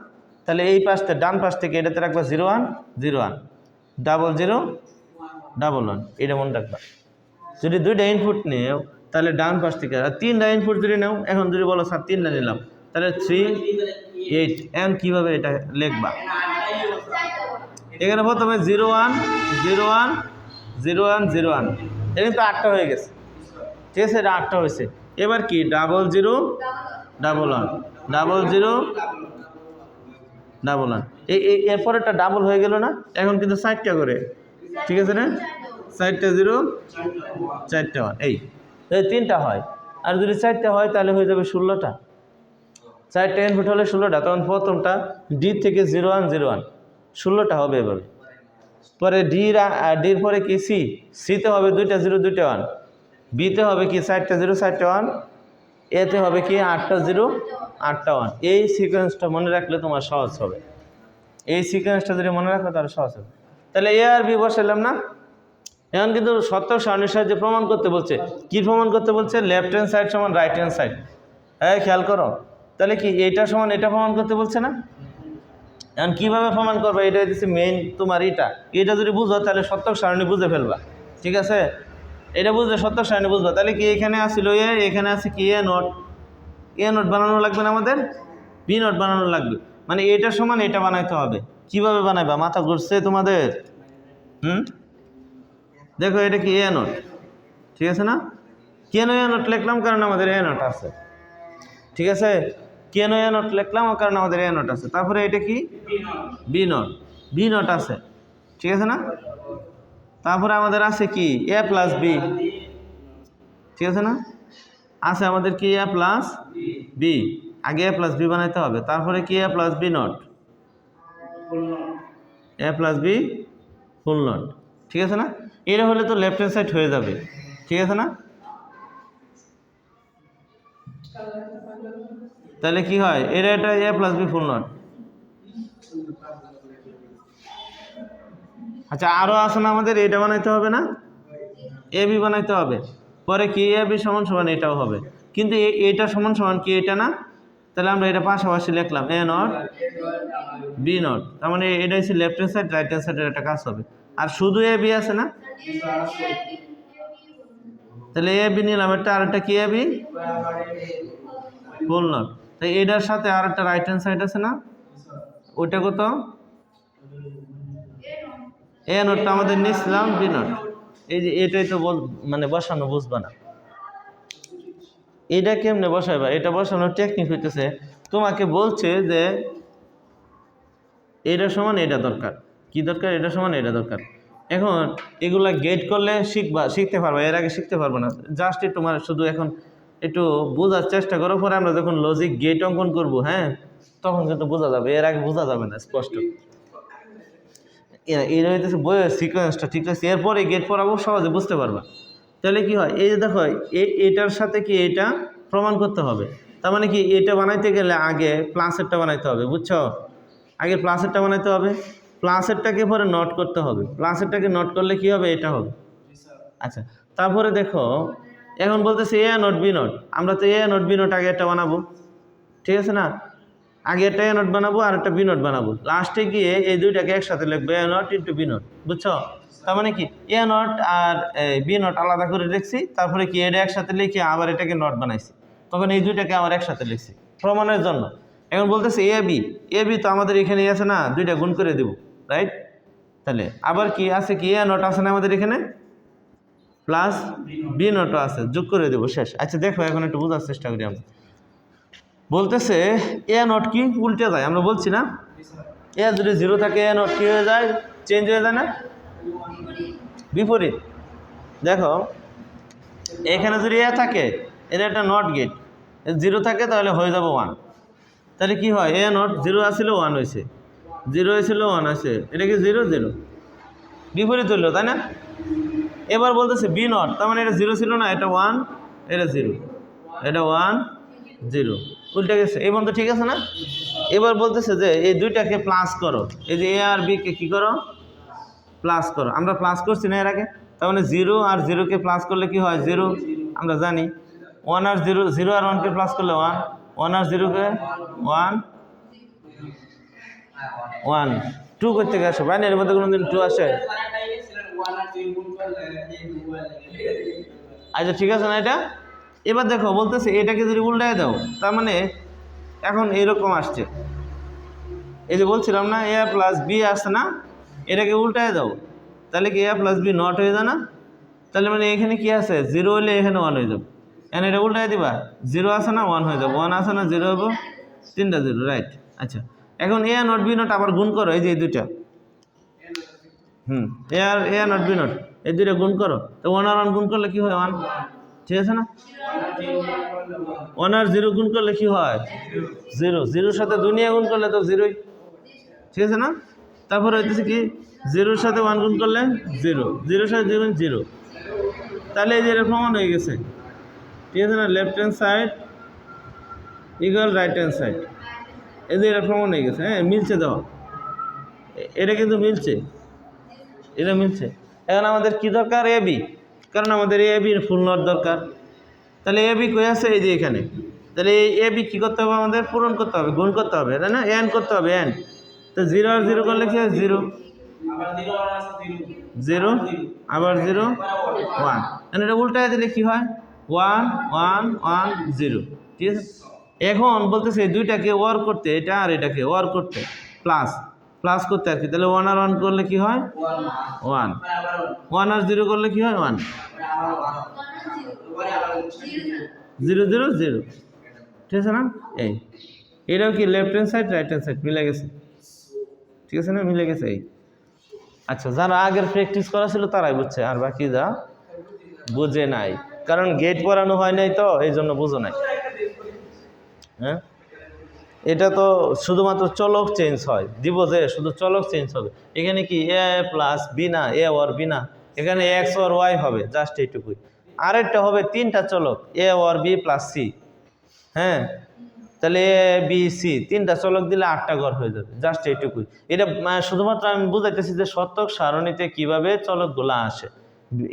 তাহলে এই পাশটা ডান পাশ থেকে এটাতে রাখবা 0 1 0 1, 0 0 1 1, এটা মনে রাখবা। যদি 2টা ইনপুট নিও তাহলে ডান পাশ থেকে, আর 3টা ইনপুট যদি নাও, এখন যদি বলো স্যার 3টা নিলাম, তাহলে 3 8, এমন কীভাবে এটা লিখবা? এখানে প্রথমে 0 1 0 1 0 1 0 1, এটা কিন্তু 8টা হয়ে গেছে, ঠিক আছে? এটা 8টা হয়েছে। এবার কি 0 0 1 1 0 0 1 1, এরপর একটা ডাবল হয়ে গেল না? এখন কিন্তু 4টা করে, ঠিক আছে না? 4টা 0 4টা 1, এই 3টা হয়। আর যদি 4টা হয় তাহলে হয়ে যাবে 16টা। 4টা ইনপুট হলে 16টা, তখন প্রথমটা ডি থেকে 0 1 0 1, 16টা হবে এভাবে। পরে ডির পরে কি সিতে হবে 2টা 0 2টা 1, বিতে হবে কি 4টা 0 4টা 1, এতে হবে কি 8টা 0 8টা 1। এই সিকোয়েন্সটা মনে রাখলে তোমার সহজ হবে। এই সিকোয়েন্সটা যদি মনে রাখো তাহলে সহজ হবে। তাহলে এ আর বি বসালাম না? এখন কিন্তু সত্যক সারণীর সাহায্যে প্রমাণ করতে বলছে। কি প্রমাণ করতে বলছে? লেফট হ্যান্ড সাইড সমান রাইট হ্যান্ড সাইড। হ্যাঁ, খেয়াল করো। তাহলে কি এটা সমান এটা প্রমাণ করতে বলছে না? এখন কীভাবে প্রমাণ করবে? এটা হচ্ছে মেইন তোমার এটা যদি বুঝো তাহলে সত্যক সারণী বুঝে ফেলবা, ঠিক আছে? এটা বুঝলে সত্যক সারণী বুঝবা। তাহলে কি এখানে আসছিল এখানে আছে কি এ নোট বানানো লাগবে না আমাদের? বি নোট বানানো লাগবে, মানে এটার সমান এটা বানাইতে হবে। কিভাবে বানাইবা? মাথা ঘুরছে তোমাদের? দেখো এটা কি এ নোট, ঠিক আছে না? কেন এ নোট লিখলাম? কারণ আমাদের এ নোট আছে, ঠিক আছে? কেন এ নোট লিখলাম? কারণ আমাদের এ নোট আছে। তারপরে এটা কি বি নোট আছে, ঠিক আছে না? তারপরে আমাদের আছে কি এ প্লাস বি, ঠিক আছে না? আছে আমাদের কি এ প্লাস বি, আগে এ প্লাস বি বানাইতে হবে। তারপরে কি A plus B not, A plus B full not, ঠিক আছে না? এটা হলে তো লেফট হ্যান্ড সাইড হয়ে যাবে, ঠিক আছে না? তাহলে কি হয়? এটা এ প্লাস বি ফুল নট। আচ্ছা, আরও আছে না আমাদের? এটা বানাইতে হবে না? এ বি বানাইতে হবে। পরে কি এ বি সমান সমান এটাও হবে, কিন্তু এটা সমান সমান কি এটা না? তাহলে আমরা এটা পাশাপাশি লিখলাম এ নট বি নট। তার মানে এটা হচ্ছে left hand side right hand সাইডের একটা কাজ হবে। আর শুধু এ বি আছে না? তাহলে এ বি নিলাম একটা, আর একটা কি এ বি ফুল নট। তাই এটার সাথে আর একটা রাইট হ্যান্ড সাইড আছে না? ওইটা কত? এ নোটটা আমাদের নিচ্ছিলাম বি নোট। এই যে এটাই তো মানে বসানো বুঝবা না। এটা কেমনে বসাইবা? এটা বসানোর টেকনিক হইতেছে, তোমাকে বলছে যে এটা সমান এটা দরকার। কি দরকার? এটা সমান এটা দরকার। এখন এগুলা গেট করলে শিখতে পারবা, এর আগে শিখতে পারবো না। জাস্ট তোমার শুধু এখন একটু বোঝার চেষ্টা করো, পরে আমরা যখন লজিক গেট অঙ্কন করব, হ্যাঁ, তখন কিন্তু বোঝা যাবে, এর আগে বোঝা যাবে না স্পষ্ট। এটা হইতেছে বইয়ের সিকোয়েন্সটা, ঠিক আছে? এরপরে গেট পড়াবো, সহজে বুঝতে পারবা। তাহলে কি হয়? এই যে দেখো, এটার সাথে কি এটা প্রমাণ করতে হবে। তার মানে কি এটা বানাইতে গেলে আগে প্লাসেরটা বানাইতে হবে, বুঝছো? আগে প্লাসেরটা বানাইতে হবে, প্লাসেরটাকে পরে নট করতে হবে, প্লাসেরটাকে নট করলে কি হবে? এটা হবে। আচ্ছা, তারপরে দেখো এখন বলতেছে এ নট বি নট। আমরা তো এ নট বি নট আগে একটা বানাবো, ঠিক আছে না? আগে একটা এ নট বানাবো আর একটা বি নট বানাবো, লাস্টে গিয়ে এই দুইটাকে একসাথে লিখবো এ নট ইন্টু বি নট, বুঝছো? তার মানে কি এ নট আর বি নট আলাদা করে লিখছি, তারপরে কি এটা একসাথে লিখে আবার এটাকে নট বানাইছি, তখন এই দুইটাকে আবার একসাথে লিখছি প্রমাণের জন্য। এখন বলতেছে এ বি তো আমাদের এখানে আছে না, দুইটা গুণ করে দেবো, রাইট? তাহলে আবার কি আছে? কি এ নট আছে না আমাদের এখানে, প্লাস বি নটও আছে, যোগ করে দেবো, শেষ। আচ্ছা দেখো, এখন একটু বোঝার চেষ্টা করি আমরা। বলতেছে এ নট কি উল্টে যায়, আমরা বলছি না? এ যদি 0 থাকে এ নট কি হয়ে যায়? চেঞ্জ হয়ে যায় না? বিপরীত। দেখো এখানে যদি এ থাকে, এটা একটা নট গেট, 0 থাকে তাহলে হয়ে যাবে 1। তাহলে কি হয়, এ নট 0 আসছিল 1 হয়েছে, 0 হয়েছিল 1 আছে, এটা কি 0 0 বিপরীত হইল, তাই না? এবার বলতেছে বি নট, তার মানে এটা 0 ছিল না, এটা 1, এটা 0, এটা 1 0, উল্টে গেছে। এই বন্ধু ঠিক আছে না? এবার বলতেছে যে এই দুইটাকে প্লাস করো, এই যে এ আর বি কে কি করো, প্লাস করো। আমরা প্লাস করছি না এর আগে, তার মানে 0 আর 0কে প্লাস করলে কি হয় 0, আমরা জানি। 1 আর 0, 0 আর 1কে প্লাস করলে 1, 1 আর 0কে 1 1, 2 করতে গেছো বাইনারির মধ্যে কোনোদিন 2 আসে? আচ্ছা ঠিক আছে না এটা? এবার দেখো বলতেছে এটাকে যদি উল্টায় দাও, তার মানে এখন এরকম আসছে, এই যে বলছিলাম না এ প্লাস বি আসছে না, এটাকে উল্টায় দাও, তাহলে কি এ প্লাস বি নট হয়ে যায় না? তাহলে মানে এখানে কি আছে, 0 হলে এখানে 1 হয়ে যাবে। এখন এটা উল্টায় দিবা, 0 আসে না 1 হয়ে যাবে, 1 আসে না 0 হবো, 3টা 0, রাইট। আচ্ছা এখন এ নট বি নট আবার গুণ করো, এই যে এই দুইটা, এ নট বি নট, এই দুইটা গুণ করো, তো 1 আর 1 গুণ করলে কি হয় 1, ঠিক আছে না? 1 আর 0 গুণ করলে কি হয় 0, 0-র সাথে দুনিয়া গুণ করলে তো 0ই, ঠিক আছে না? তারপরে হইতেছে কি 0-র সাথে 1 গুণ করলে 0, 0-র সাথে 0 0, তাহলে এই যে এটা প্রমাণ হয়ে গেছে, ঠিক আছে না? Left hand side equal right hand side, এই যে এটা প্রমাণ হয়ে গেছে। হ্যাঁ মিলছে, দাও এটা কিন্তু মিলছে, এটা মিলছে। এখন আমাদের কি দরকার, এ বি, কারণ আমাদের এ বির ফুল নট দরকার। তাহলে এ বি কই আছে, এই যে এখানে। তাহলে এই এ বি কী করতে হবে, আমাদের পূরণ করতে হবে, গুণ করতে হবে, তাই না? এন্ড করতে হবে, এন্ড। তো 0 আর 0 করলে কি হয় 0, 0 আবার 0 1, মানে এটা উল্টায় দিলে কি হয় 1 1 1 0, ঠিক আছে? এখন বলতেছে এই দুইটাকে ওয়ার করতে, এটা আর এটাকে ওয়ার করতে, প্লাস প্লাস করতে আর কি, তাহলে 1 আর 1 করলে কি হয় 1, 1 আর 0 করলে কি হয় 1, 0 0 0, ঠিক আছে না? এই এটাও কি left hand side right hand side মিলে গেছে, ঠিক আছে না? মিলে গেছে। এই আচ্ছা, যারা আগের প্র্যাকটিস করা ছিল তারাই বুঝছে, আর বাকি যা বুঝে নাই, কারণ গেট পড়ানো হয় নাই তো এই জন্য বুঝো নাই। হ্যাঁ এটা তো শুধুমাত্র চলক চেঞ্জ হয়, দিব যে শুধু চলক চেঞ্জ হবে। এখানে কি এ প্লাস বি না, এ ওর বি না, এখানে এক্স ওর ওয়াই হবে, জাস্ট এইটুকুই। আরেকটা হবে 3টা চলক, এ ওর বি প্লাস সি। হ্যাঁ তাহলে এ বি সি 3টা চলক দিলে 8টা ঘর হয়ে যাবে, জাস্ট এইটুকুই। এটা শুধুমাত্র আমি বুঝাইতেছি যে শতক সারণীতে কিভাবে চলকগুলা আসে,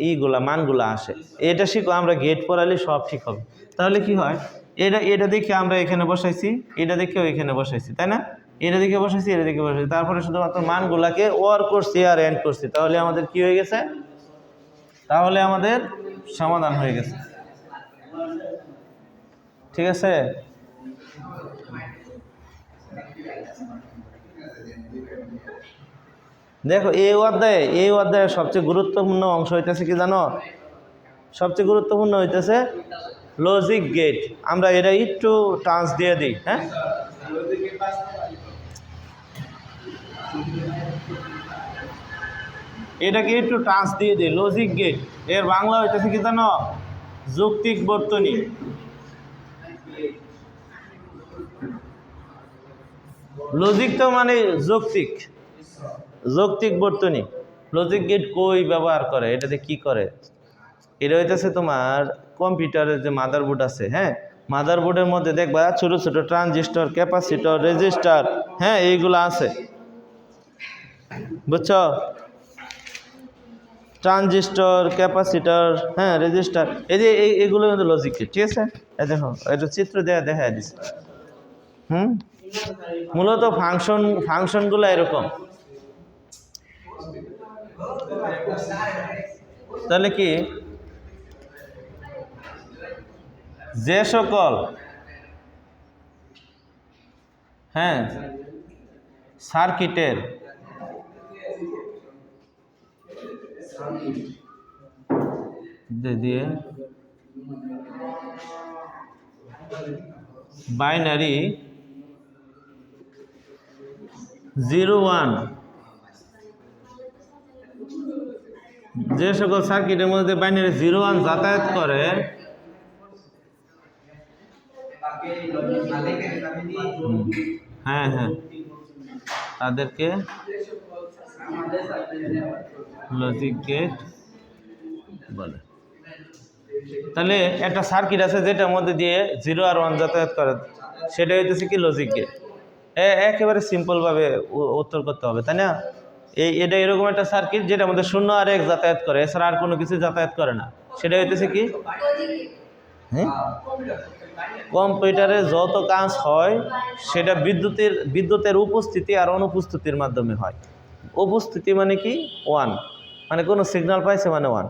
এইগুলা মানগুলা আসে, এটা শিখো। আমরা গেট পড়ালে সব ঠিক হবে। তাহলে কি হয়, এটা দেখে আমরা এখানে বসাইছি, এটা দেখেও এখানে বসাইছি, তাই না? এটা দেখে বসাইছি, এটা দেখে বসাইছি, তারপরে শুধুমাত্র মানগুলাকে ওয়ার করছি আর এন্ড করছি, তাহলে আমাদের কি হয়ে গেছে, তাহলে আমাদের সমাধান হয়ে গেছে, ঠিক আছে? দেখো এই অধ্যায়ে সবচেয়ে গুরুত্বপূর্ণ অংশ হইতেছে কি জানো, সবচেয়ে গুরুত্বপূর্ণ হইতেছে লজিক গেট। আমরা এটা একটু টাচ দিয়ে দিই। হ্যাঁ এটাকে একটু টাচ দিয়ে দিই, লজিক গেট এর বাংলা হইতেছে কি জানো, যৌক্তিক বর্তনী। লজিক তো মানে যৌক্তিক, যৌক্তিক বর্তনী। লজিক গেট কই ব্যবহার করে, এটাতে কি করে, এটা হইতেছে তোমার কম্পিউটারের যে মাদারবোর্ড আছে, হ্যাঁ মাদারবোর্ডের মধ্যে দেখবা ছোট ছোট ট্রানজিস্টর, ক্যাপাসিটর, রেজিস্টার, হ্যাঁ এইগুলো আছে, বুঝছো? ট্রানজিস্টর, ক্যাপাসিটর, হ্যাঁ রেজিস্টার, এই যে এইগুলো কিন্তু লজিক গেট, ঠিক আছে? এই দেখো এটা চিত্র দেখা দিচ্ছে। মূলত ফাংশনগুলো এরকম। তাহলে কি যে সকল হ্যাঁ সার্কিটের দিয়ে বাইনারি 0 1 যে সকল সার্কিটের মধ্যে বাইনারি 0 1 যাতায়াত করে হ্যাঁ হ্যাঁ তাদেরকে লজিক গেট বলে। তাহলে একটা সার্কিট আছে যেটার মধ্যে দিয়ে 0 আর 1 যাতায়াত করে, সেটা হইতেছে কি লজিক গেট। একেবারে সিম্পলভাবে উত্তর করতে হবে, তাই না? এটা এরকম একটা সার্কিট যেটার মধ্যে 0 আর 1 যাতায়াত করে, এছাড়া আর কোনো কিছু যাতায়াত করে না, সেটা হইতেছে কি? হ্যাঁ, কম্পিউটারে যত কাজ হয় সেটা বিদ্যুতের উপস্থিতি আর অনুপস্থিতির মাধ্যমে হয়। উপস্থিতি মানে কি? 1, মানে কোনো সিগন্যাল পাইছে মানে 1।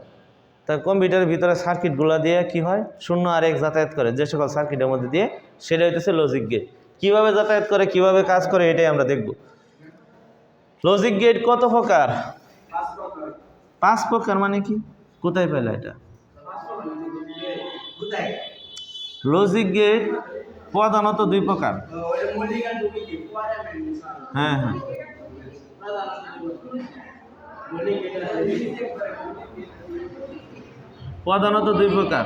তা কম্পিউটারের ভিতরে সার্কিটগুলো দিয়ে কি হয়? 0 আর 1 যাতায়াত করে যে সকল সার্কিটের মধ্যে দিয়ে, সেটা হইতেছে লজিক গেট। কিভাবে যাতায়াত করে, কিভাবে কাজ করে, এটাই আমরা দেখব। লজিক গেট কত প্রকার? 5 প্রকার। মানে কি? কোথায় পেলে এটা? লজিক গেট প্রধানত 2 প্রকার। হ্যাঁ হ্যাঁ, প্রধানত 2 প্রকার।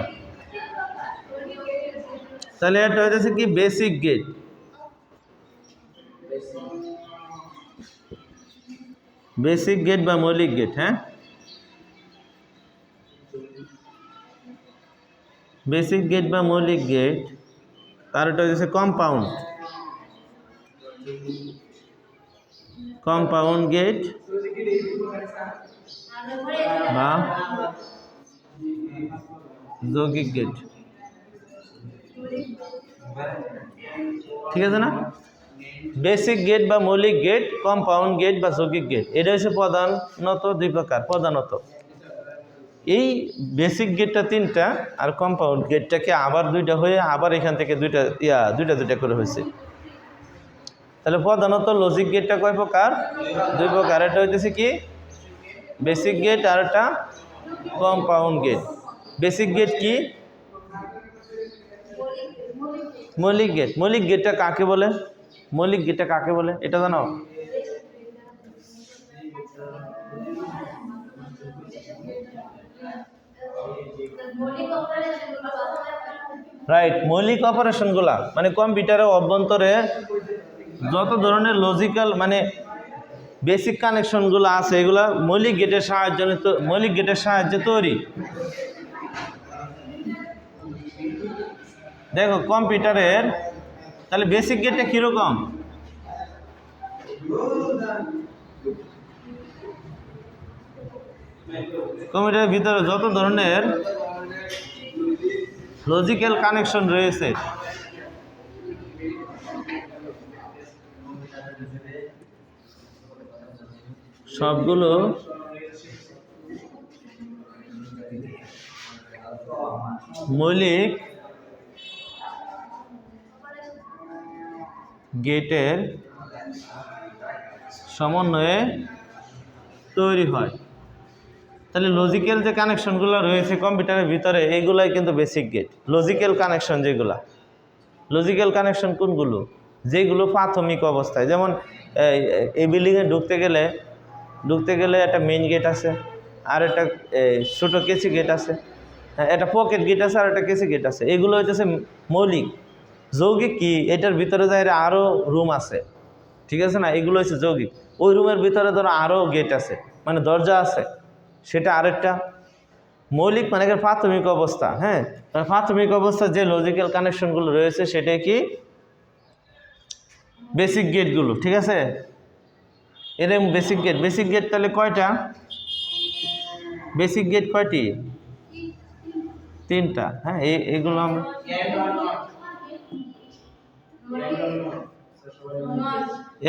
তাহলে এটা হইতেছে কি? Basic gate. বেসিক গেট বা মৌলিক গেট। হ্যাঁ, বেসিক গেট বা মৌলিক গেট। তার এটা হচ্ছে কম্পাউন্ড গেট বা যৌগিক গেট। ঠিক আছে না? বেসিক গেট বা মৌলিক গেট, কম্পাউন্ড গেট বা যৌগিক গেট, এটা হচ্ছে প্রধানত 2 প্রকার। প্রধানত এই বেসিক গেটটা 3টা, আর কম্পাউন্ড গেটটাকে আবার 2টা হয়ে আবার এখান থেকে দুইটা করে হয়েছে। তাহলে প্রধানত লজিক গেটটা কয় প্রকার? 2 প্রকার। এটা হইতেছে কি? বেসিক গেট আর একটা কম্পাউন্ড গেট। বেসিক গেট কি? মৌলিক গেট। মৌলিক গেটটা কাকে বলে? মৌলিক গেটটা কাকে বলে এটা জানো? রাইট, মৌলিক অপারেশনগুলা মানে কম্পিউটারের অভ্যন্তরে যত ধরনের লজিক্যাল মানে বেসিক কানেকশনগুলো আছে, এগুলা মৌলিক গেটের সাহায্যে তৈরি। দেখো কম্পিউটারের তাহলে বেসিক গেটটা কীরকম? কম্পিউটারের ভিতরে যত ধরনের লজিক্যাল কানেকশন রয়েছে সবগুলো মৌলিক গেটের সমন্বয়ে তৈরি হয়। তাহলে লজিক্যাল যে কানেকশনগুলো রয়েছে কম্পিউটারের ভিতরে, এইগুলাই কিন্তু বেসিক গেট। লজিক্যাল কানেকশন যেগুলো, লজিক্যাল কানেকশন কোনগুলো? যেগুলো প্রাথমিক অবস্থায়, যেমন এই বিল্ডিংয়ে ঢুকতে গেলে একটা মেইন গেট আছে, আর একটা ছোটো কেসি গেট আছে, একটা পকেট গেট আছে, আর একটা কেসি গেট আছে। এগুলো হইতেছে মৌলিক। যৌগিক কি? এটার ভিতরে যায় আরও রুম আছে, ঠিক আছে না? এগুলো হচ্ছে যৌগিক। ওই রুমের ভিতরে ধরো আরও গেট আছে, মানে দরজা আছে, সেটা আরেকটা। মৌলিক মানে প্রাথমিক অবস্থা। হ্যাঁ, প্রাথমিক অবস্থা যে লজিক্যাল কানেকশনগুলো রয়েছে সেটাই কি? বেসিক গেটগুলো। ঠিক আছে, এরকম বেসিক গেট। বেসিক গেট তাহলে কয়টা? বেসিক গেট কয়টি? 3টা। হ্যাঁ, এগুলো আমরা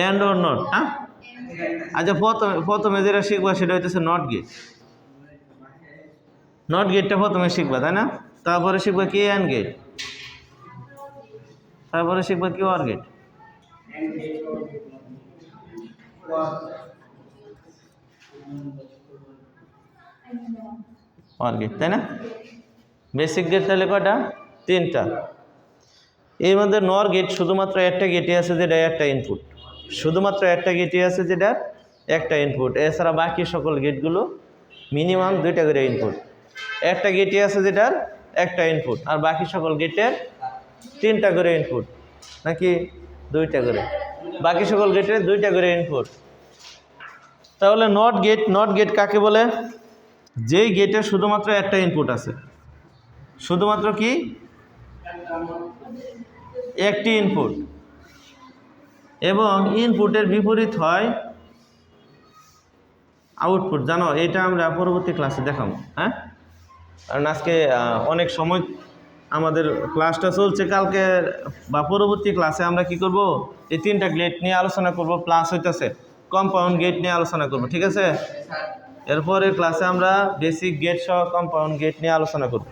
এন্ড অর নট। হ্যাঁ, আচ্ছা প্রথমে যেটা শিখবা সেটা হইতেছে নট গেট। নট গেটটা প্রথমে শিখবা, তাই না? তারপরে শিখবা কি? And gate. তারপরে শিখবা কি? Or gate. অর গেট, তাই না? বেসিক গেট তাহলে কয়টা? 3টা। এর মধ্যে নর গেট শুধুমাত্র একটা গেটই আছে যেটা একটা ইনপুট। শুধুমাত্র একটা গেটই আছে যেটা একটা ইনপুট। এছাড়া বাকি সকল গেটগুলো মিনিমাম 2টা করে ইনপুট। একটা গেটে আছে যেটার একটা ইনপুট, আর বাকি সকল গেটের 3টা করে ইনপুট, নাকি 2টা করে, বাকি সকল গেটের 2টা করে ইনপুট। তাহলে নট গেট কাকে বলে? যেই গেটে শুধুমাত্র একটা ইনপুট আছে, শুধুমাত্র কি একটি ইনপুট, এবং ইনপুটের বিপরীত হয় আউটপুট। জানো এটা আমরা পরবর্তী ক্লাসে দেখাবো, হ্যাঁ? কারণ আজকে অনেক সময় আমাদের ক্লাসটা চলছে, কালকে বা পরবর্তী ক্লাসে আমরা কি করব, এই 3টা গেট নিয়ে আলোচনা করব, প্লাস হইতেছে কম্পাউন্ড গেট নিয়ে আলোচনা করব, ঠিক আছে? এরপরে ক্লাসে আমরা বেসিক গেট সহ কম্পাউন্ড গেট নিয়ে আলোচনা করব।